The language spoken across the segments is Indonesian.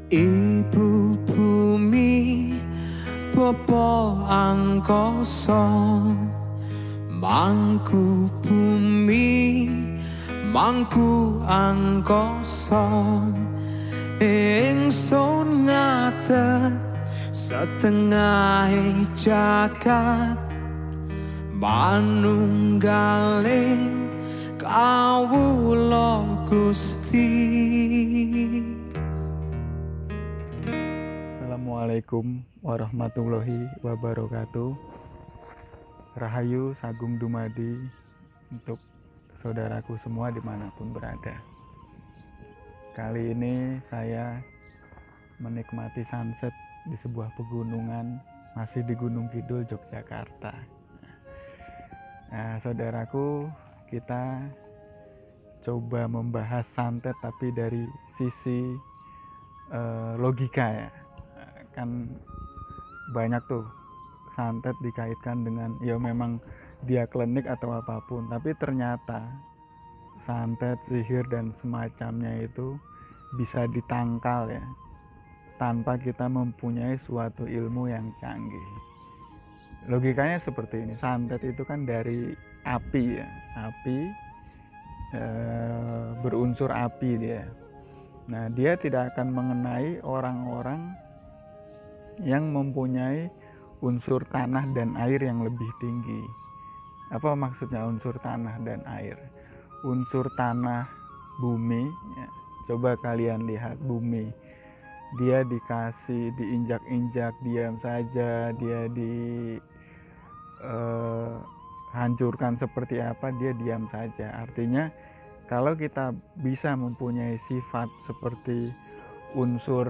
Ibu bumi Bopo angkasa mangku bumi mangku angkasa ingsun ngadeg setengah jagat manunggaling kawula Gusti. Assalamualaikum warahmatullahi wabarakatuh. Rahayu Sagung Dumadi untuk saudaraku semua dimanapun berada. Kali ini saya menikmati sunset di sebuah pegunungan, masih di Gunung Kidul, Yogyakarta. Nah, saudaraku, kita coba membahas santet tapi dari sisi logika ya. Kan banyak tuh santet dikaitkan dengan ya memang dia klinik atau apapun, tapi ternyata santet, sihir dan semacamnya itu bisa ditangkal ya tanpa kita mempunyai suatu ilmu yang canggih. Logikanya seperti ini, santet itu kan dari api ya, api berunsur api dia. Nah, dia tidak akan mengenai orang-orang yang mempunyai unsur tanah dan air yang lebih tinggi. Apa maksudnya unsur tanah dan air? Unsur tanah bumi ya. Coba kalian lihat bumi, dia dikasih diinjak-injak diam saja, dia hancurkan seperti apa, dia diam saja. Artinya kalau kita bisa mempunyai sifat seperti unsur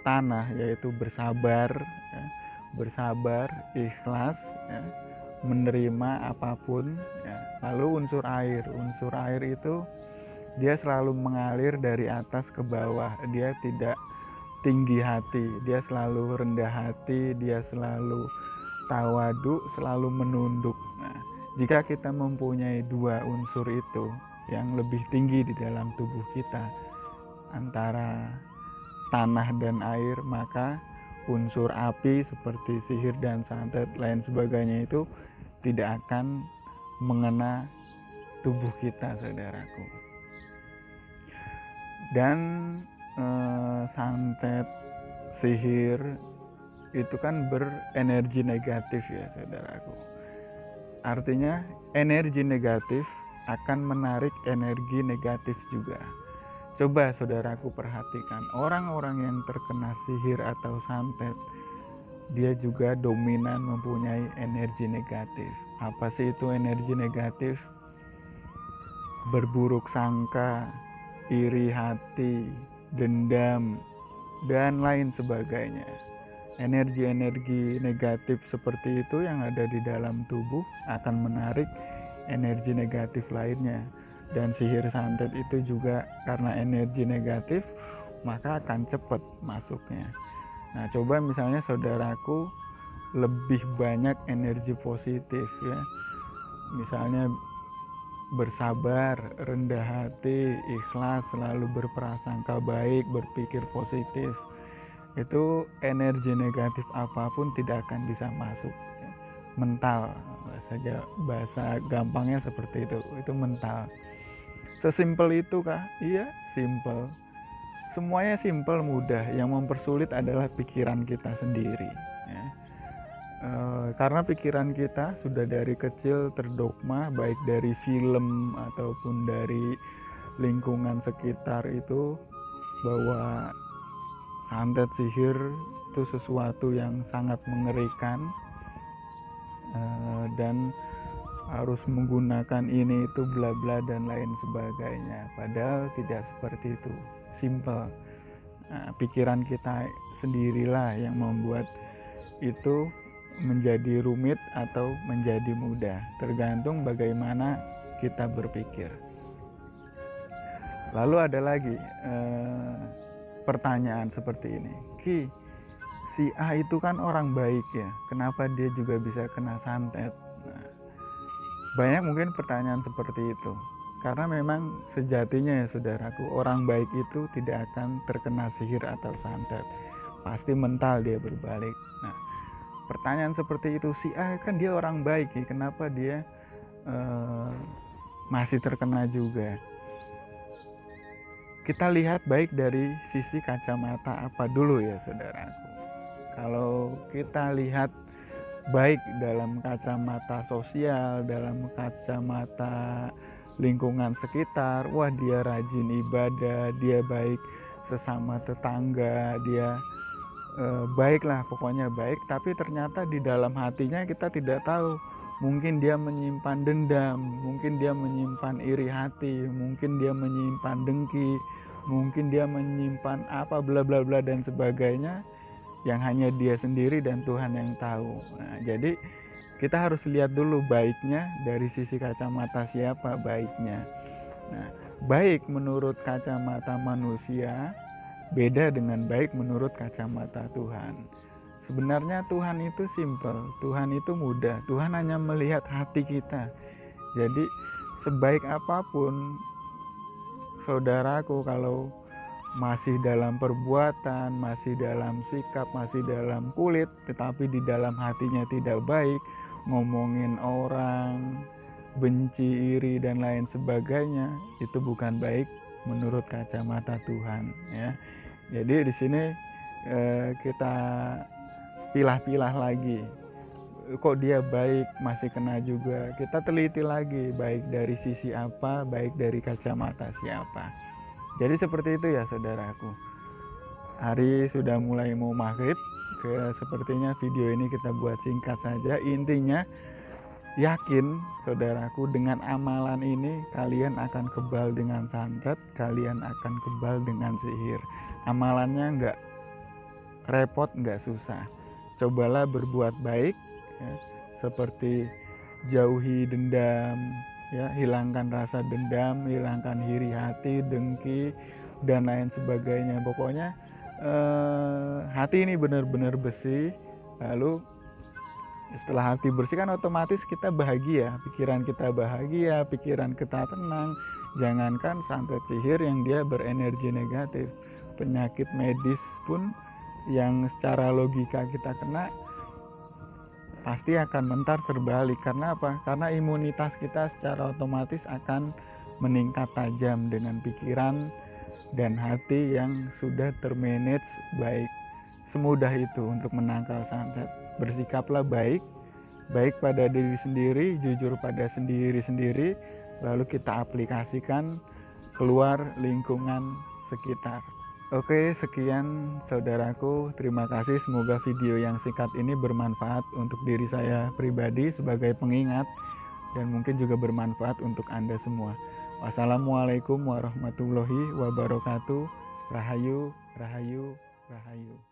tanah, yaitu bersabar ya, bersabar, ikhlas ya, menerima apapun ya. Lalu unsur air itu dia selalu mengalir dari atas ke bawah, dia tidak tinggi hati, dia selalu rendah hati, dia selalu tawadu, selalu menunduk. Nah, jika kita mempunyai dua unsur itu yang lebih tinggi di dalam tubuh kita antara tanah dan air, maka unsur api seperti sihir dan santet lain sebagainya itu tidak akan mengena tubuh kita, saudaraku. Dan santet, sihir itu kan berenergi negatif ya, saudaraku. Artinya energi negatif akan menarik energi negatif juga. Coba saudaraku perhatikan, orang-orang yang terkena sihir atau santet, dia juga dominan mempunyai energi negatif. Apa sih itu energi negatif? Berburuk sangka, iri hati, dendam, dan lain sebagainya. Energi-energi negatif seperti itu yang ada di dalam tubuh akan menarik energi negatif lainnya. Dan sihir santet itu juga karena energi negatif, maka akan cepat masuknya. Nah, coba misalnya saudaraku lebih banyak energi positif ya, misalnya bersabar, rendah hati, ikhlas, selalu berprasangka baik, berpikir positif, itu energi negatif apapun tidak akan bisa masuk. Mental saja, bahasa gampangnya seperti itu mental. Sesimpel itu kah? Iya, simpel. Semuanya simpel, mudah. Yang mempersulit adalah pikiran kita sendiri ya. Karena pikiran kita sudah dari kecil terdogma, baik dari film ataupun dari lingkungan sekitar itu, bahwa santet, sihir itu sesuatu yang sangat mengerikan, dan harus menggunakan ini itu bla bla dan lain sebagainya. Padahal tidak seperti itu, simple. Nah, pikiran kita sendirilah yang membuat itu menjadi rumit atau menjadi mudah, tergantung bagaimana kita berpikir. Lalu ada lagi pertanyaan seperti ini, Ki, si A itu kan orang baik ya, kenapa dia juga bisa kena santet? Nah, banyak mungkin pertanyaan seperti itu. Karena memang sejatinya ya saudaraku, orang baik itu tidak akan terkena sihir atau santet. Pasti mental dia berbalik. Nah, pertanyaan seperti itu, si A kan dia orang baik, ya, kenapa dia masih terkena juga? Kita lihat baik dari sisi kacamata apa dulu ya saudaraku. Kalau kita lihat baik dalam kacamata sosial, dalam kacamata lingkungan sekitar, wah dia rajin ibadah, dia baik sesama tetangga, dia baiklah, pokoknya baik. Tapi ternyata di dalam hatinya kita tidak tahu, mungkin dia menyimpan dendam, mungkin dia menyimpan iri hati, mungkin dia menyimpan dengki, mungkin dia menyimpan apa bla bla bla dan sebagainya, yang hanya dia sendiri dan Tuhan yang tahu. Nah, jadi kita harus lihat dulu baiknya dari sisi kacamata siapa baiknya. Nah, baik menurut kacamata manusia beda dengan baik menurut kacamata Tuhan. Sebenarnya Tuhan itu simple, Tuhan itu mudah, Tuhan hanya melihat hati kita. Jadi sebaik apapun saudaraku, kalau masih dalam perbuatan, masih dalam sikap, masih dalam kulit, tetapi di dalam hatinya tidak baik, ngomongin orang, benci, iri dan lain sebagainya, itu bukan baik menurut kacamata Tuhan ya. Jadi di sini kita pilah-pilah lagi, kok dia baik masih kena juga, kita teliti lagi baik dari sisi apa, baik dari kacamata siapa. Jadi seperti itu ya saudaraku. Hari sudah mulai mau maghrib, sepertinya video ini kita buat singkat saja. Intinya yakin saudaraku, dengan amalan ini kalian akan kebal dengan santet, kalian akan kebal dengan sihir. Amalannya enggak repot, enggak susah. Cobalah berbuat baik ya, seperti jauhi dendam ya, hilangkan rasa dendam, hilangkan iri hati, dengki dan lain sebagainya. Pokoknya hati ini benar-benar bersih. Lalu setelah hati bersih kan otomatis kita bahagia, pikiran kita bahagia, pikiran kita tenang. Jangankan santet sihir yang dia berenergi negatif, penyakit medis pun yang secara logika kita kena pasti akan mentar terbalik. Karena apa? Karena imunitas kita secara otomatis akan meningkat tajam dengan pikiran dan hati yang sudah termanage baik. Semudah itu untuk menangkal santet. Bersikaplah baik, baik pada diri sendiri, jujur pada diri sendiri, lalu kita aplikasikan keluar lingkungan sekitar. Oke, sekian saudaraku, terima kasih. Semoga video yang singkat ini bermanfaat untuk diri saya pribadi sebagai pengingat, dan mungkin juga bermanfaat untuk Anda semua. Wassalamualaikum warahmatullahi wabarakatuh. Rahayu, rahayu, rahayu.